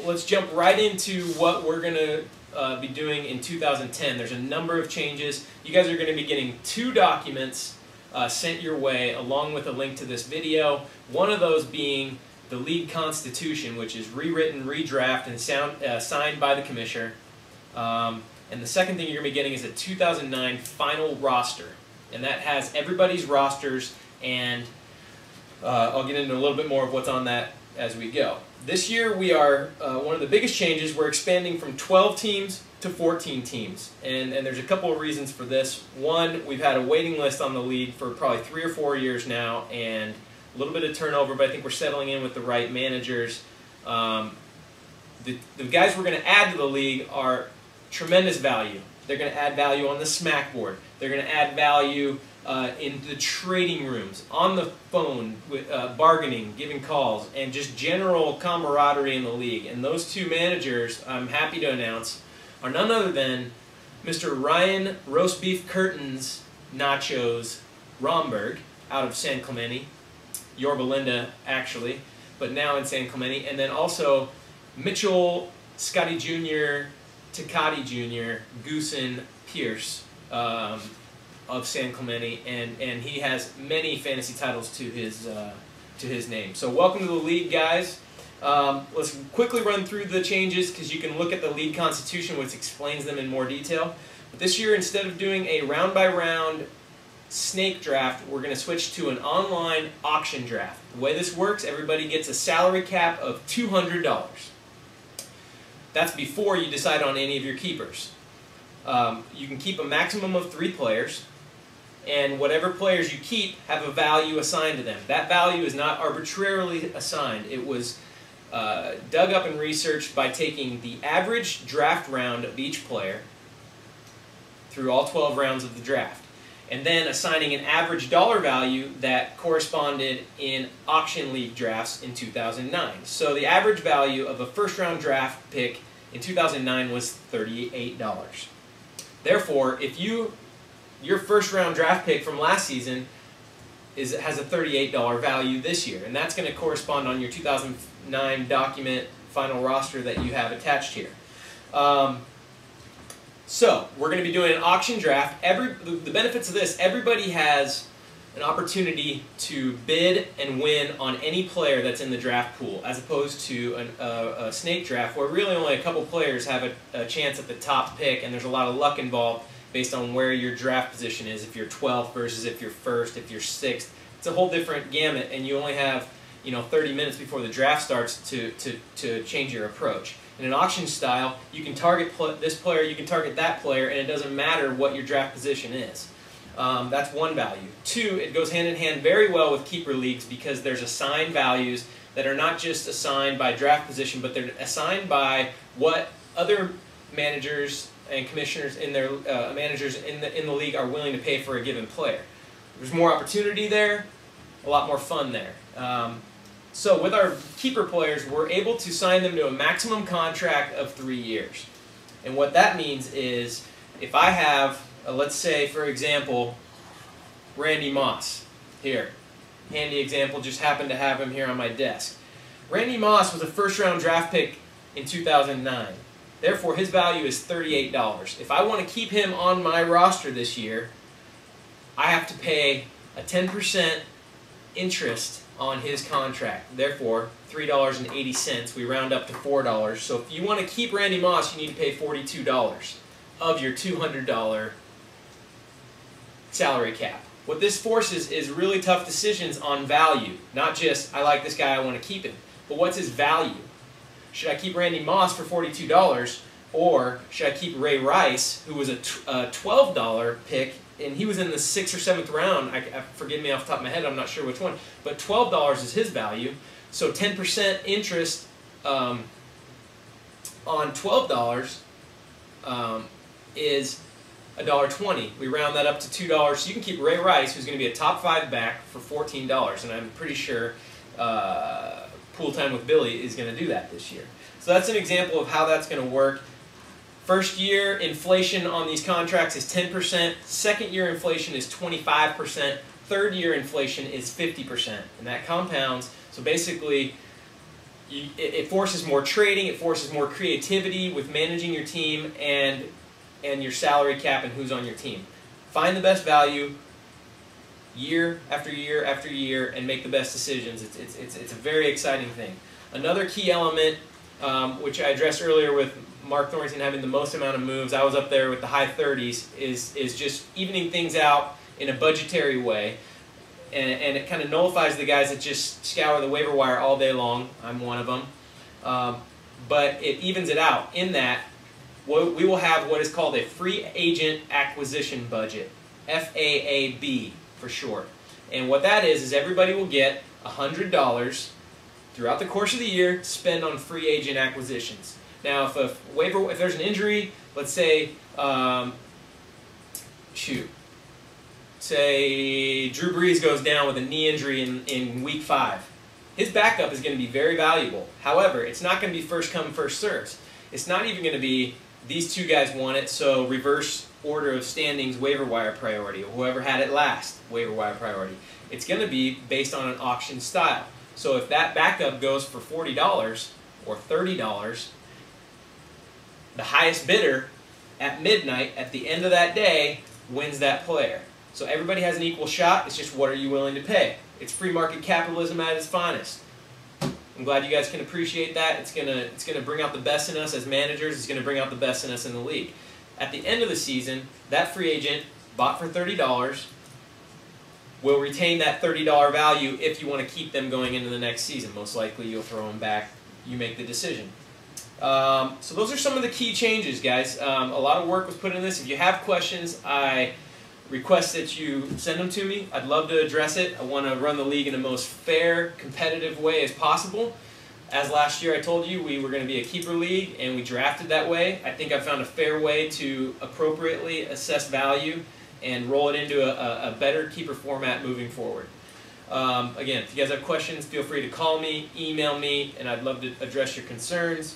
Let's jump right into what we're going to be doing in 2010. There's a number of changes. You guys are going to be getting 2 documents sent your way along with a link to this video. One of those being the league constitution, which is rewritten, redraft, and signed by the commissioner. And the second thing you're going to be getting is a 2009 final roster. And that has everybody's rosters, and I'll get into a little bit more of what's on that as we go. This year we are, one of the biggest changes, we're expanding from 12 teams to 14 teams. And there's a couple of reasons for this. One, we've had a waiting list on the league for probably 3 or 4 years now, and a little bit of turnover, but I think we're settling in with the right managers. The guys we're going to add to the league are tremendous value. They're going to add value on the smack board. They're going to add value in the trading rooms, on the phone, with bargaining, giving calls, and just general camaraderie in the league. And those 2 managers, I'm happy to announce, are none other than Mr. Ryan Roast Beef Curtains Nachos Romberg out of San Clemente, Yorba Linda actually, but now in San Clemente, and then also Mitchell Scotty Jr., Takati Jr., Goosen Pierce of San Clemente, and he has many fantasy titles to his name. So welcome to the league, guys. Let's quickly run through the changes because you can look at the league constitution, which explains them in more detail. But this year, instead of doing a round-by-round snake draft, we're going to switch to an online auction draft. The way this works, everybody gets a salary cap of $200. That's before you decide on any of your keepers. You can keep a maximum of 3 players, and whatever players you keep have a value assigned to them. That value is not arbitrarily assigned. It was dug up and researched by taking the average draft round of each player through all 12 rounds of the draft, and then assigning an average dollar value that corresponded in auction league drafts in 2009. So the average value of a first-round draft pick in 2009 was $38. Therefore, if your first-round draft pick from last season has a $38 value this year, and that's going to correspond on your 2009 document final roster that you have attached here. So we're going to be doing an auction draft. The benefits of this, everybody has an opportunity to bid and win on any player that's in the draft pool, as opposed to a snake draft where really only a couple players have a chance at the top pick, and there's a lot of luck involved based on where your draft position is, if you're 12th versus if you're 1st, if you're 6th. It's a whole different gamut, and you only have 30 minutes before the draft starts to change your approach. In an auction style, you can target this player, you can target that player, and it doesn't matter what your draft position is. That's one value. 2, it goes hand in hand very well with keeper leagues because there's assigned values that are not just assigned by draft position, but they're assigned by what other managers and commissioners in their managers in the league are willing to pay for a given player. There's more opportunity there, a lot more fun there. So with our keeper players, we're able to sign them to a maximum contract of 3 years. And what that means is if I have, let's say, for example, Randy Moss here. Handy example, just happened to have him here on my desk. Randy Moss was a first-round draft pick in 2009. Therefore, his value is $38. If I want to keep him on my roster this year, I have to pay a 10% interest on his contract. Therefore, $3.80. We round up to $4. So if you want to keep Randy Moss, you need to pay $42 of your $200 salary cap. What this forces is really tough decisions on value. Not just, I like this guy, I want to keep him. But what's his value? Should I keep Randy Moss for $42, or should I keep Ray Rice, who was a $12 pick, and he was in the 6th or 7th round. Forgive me off the top of my head, I'm not sure which one. But $12 is his value. So 10% interest on $12 is $1.20. We round that up to $2. So you can keep Ray Rice, who's going to be a top 5 back, for $14. And I'm pretty sure Pool Time with Billy is going to do that this year. So that's an example of how that's going to work. First year inflation on these contracts is 10%. Second year inflation is 25%. Third year inflation is 50%. And that compounds. So basically, it forces more trading, it forces more creativity with managing your team and your salary cap and who's on your team. Find the best value year after year after year and make the best decisions. It's a very exciting thing. Another key element, which I addressed earlier with Mark Thornton having the most amount of moves, I was up there with the high 30s, is just evening things out in a budgetary way. And it kind of nullifies the guys that just scour the waiver wire all day long. I'm one of them. But it evens it out in that we will have what is called a free agent acquisition budget, FAAB for short. And what that is everybody will get $100 throughout the course of the year to spend on free agent acquisitions. Now, if there's an injury, let's say, say Drew Brees goes down with a knee injury in week 5. His backup is going to be very valuable. However, it's not going to be first come, first served. It's not even going to be these two guys want it, so reverse order of standings waiver wire priority, or whoever had it last waiver wire priority. It's going to be based on an auction style. So if that backup goes for $40 or $30, the highest bidder at midnight at the end of that day wins that player. So everybody has an equal shot. It's just what are you willing to pay? It's free market capitalism at its finest. I'm glad you guys can appreciate that. It's gonna bring out the best in us as managers. It's gonna bring out the best in us in the league. At the end of the season, that free agent bought for $30 will retain that $30 value if you want to keep them going into the next season. Most likely you'll throw them back. You make the decision. So those are some of the key changes, guys. A lot of work was put in this. If you have questions, I request that you send them to me. I'd love to address it. I want to run the league in the most fair, competitive way as possible. As last year I told you, we were going to be a keeper league, and we drafted that way. I think I found a fair way to appropriately assess value and roll it into a better keeper format moving forward. Again, if you guys have questions, feel free to call me, email me, and I'd love to address your concerns.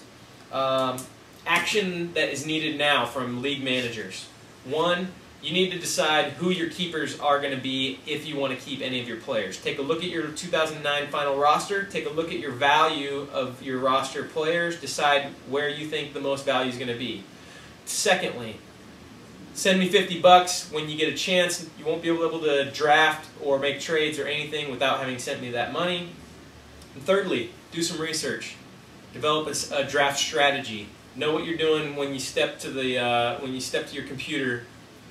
Action that is needed now from league managers. 1, you need to decide who your keepers are going to be if you want to keep any of your players. Take a look at your 2009 final roster. Take a look at your value of your roster players. Decide where you think the most value is going to be. Secondly, send me $50 when you get a chance. You won't be able to draft or make trades or anything without having sent me that money. And thirdly, do some research. Develop a draft strategy. Know what you're doing when you step to your computer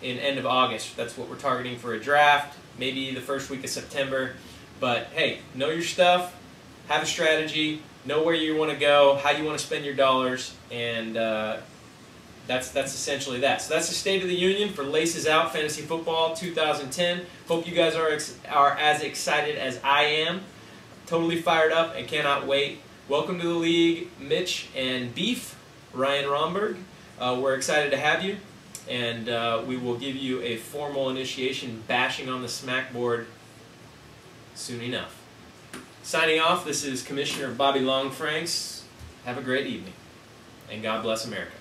in end of August. That's what we're targeting for a draft, maybe the first week of September. But hey, know your stuff, have a strategy, know where you want to go, how you want to spend your dollars, and that's essentially that. So that's the State of the Union for Laces Out Fantasy Football 2010. Hope you guys are as excited as I am. Totally fired up and cannot wait. Welcome to the league, Mitch and Beef, Ryan Romberg. We're excited to have you. And we will give you a formal initiation bashing on the smackboard soon enough. Signing off, this is Commissioner Bobby Longfranks. Have a great evening, and God bless America.